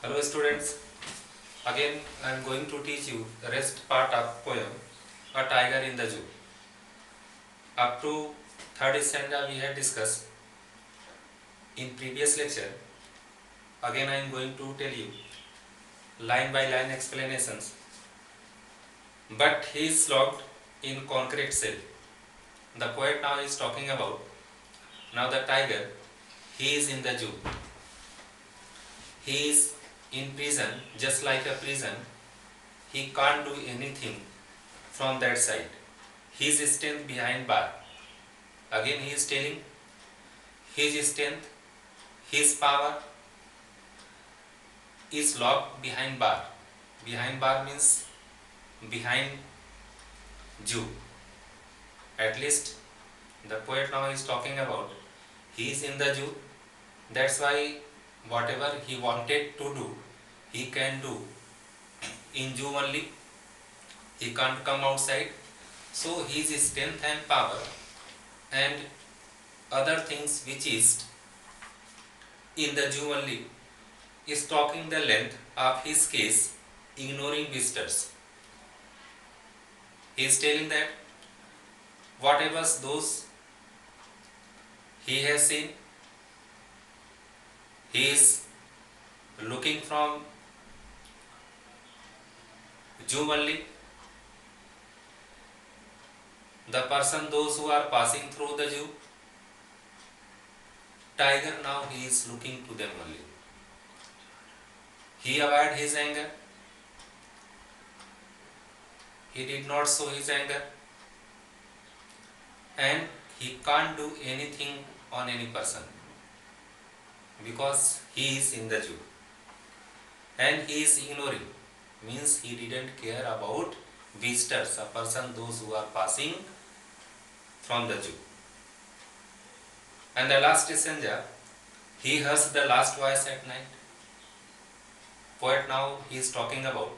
Hello students, again I am going to teach you the rest part of poem A Tiger in the Zoo. Up to third stanza we had discussed in previous lecture. Again I am going to tell you line by line explanations. But he is locked in concrete cell. The poet now is talking about now the tiger, he is in the zoo. He is in prison just like a prison. He can't do anything from that side. He is standing behind bar. Again he is telling his strength, his power is locked behind bar. Behind bar means behind Jew. At least the poet now is talking about he is in the Jew. That's why whatever he wanted to do, he can do in Jew only. He can't come outside. So his strength and power and other things which is in the Jew only is talking the length of his case, ignoring visitors. He is telling that whatever those he has seen, he is looking from Jew only. The person, those who are passing through the Jew, tiger now he is looking to them only. He avoided his anger. He did not show his anger. And he can't do anything on any person because he is in the Jew. And he is ignoring, means he didn't care about visitors, a person, those who are passing from the Jew. And the last stanza, he hears the last voice at night. Poet now he is talking about,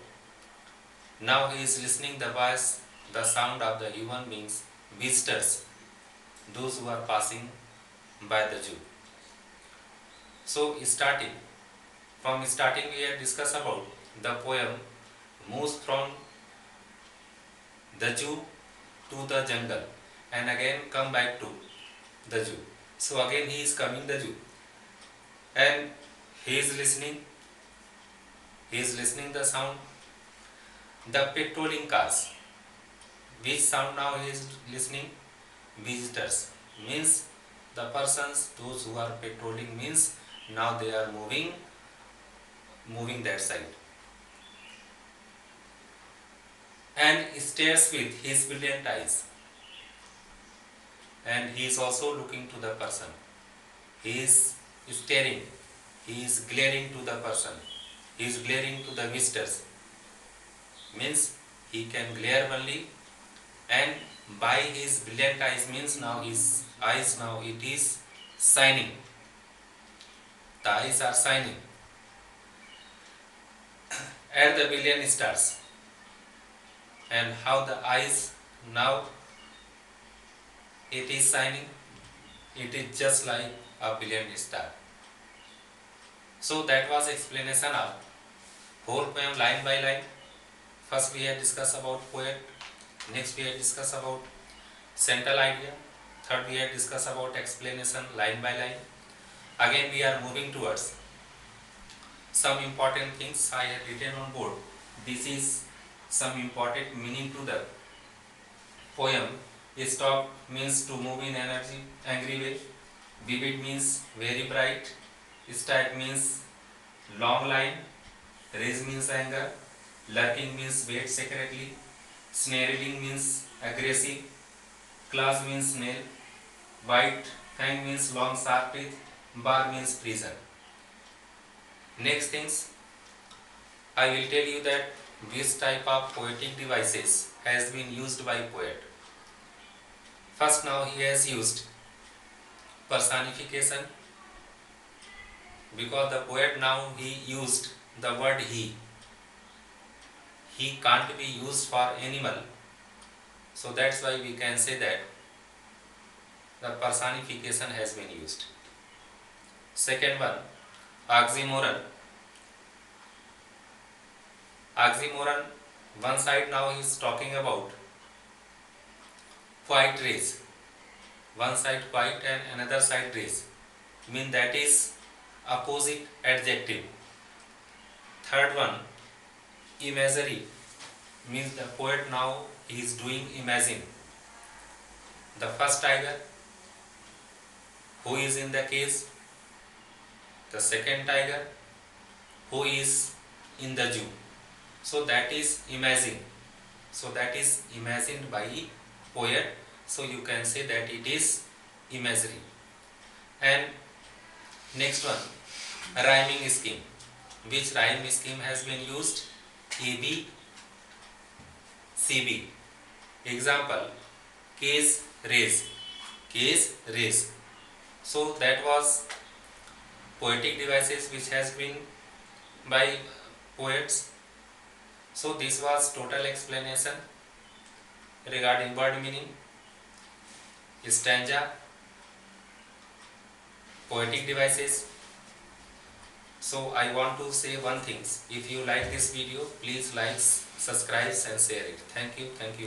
now he is listening the voice, the sound of the human beings, visitors, those who are passing by the Jew. So from starting we had discussed about the poem moves from the Jew to the jungle and again come back to the Jew. So again he is coming the Jew and he is listening the sound, the patrolling cars. Which sound now he is listening? Visitors, means the persons, those who are patrolling, means now they are moving that side. And stares with his brilliant eyes. And he is also looking to the person. He is staring, he is glaring to the person, he is glaring to the visitors. Means he can glare only, and by his brilliant eyes means now his eyes now it is shining. The eyes are shining at the billion stars. And how the eyes now it is shining, it is just like a billion star. So that was explanation of whole poem line by line. First we had discussed about poet, next we had discussed about central idea, third we had discussed about explanation line by line. Again we are moving towards some important things I have written on board. This is some important meaning to the poem. Stop means to move in energy, angry way. Vivid means very bright. Stack means long line. Rage means anger. Lurking means wait secretly. Snarling means aggressive. Claws means nail. White fang means long sharp teeth. Bar means prison. Next things, I will tell you that which type of poetic devices has been used by poet. First now he has used personification, because the poet now he used the word he. He can't be used for animal. So that's why we can say that the personification has been used. Second one, oxymoron. Oxymoron, one side now he is talking about white race, one side white and another side race, mean that is opposite adjective. Third one, imagery, means the poet now he is doing imagine. The first tiger, who is in the cage, the second tiger, who is in the zoo. So that is imagine. So that is imagined by poet. So you can say that it is imagery. And next one, rhyming scheme. Which rhyme scheme has been used? AB, CB. Example, case, raise. Case, raise. So that was poetic devices which has been by poets. So this was total explanation regarding word meaning, stanza, poetic devices. So I want to say one thing. If you like this video, please like, subscribe and share it. Thank you. Thank you.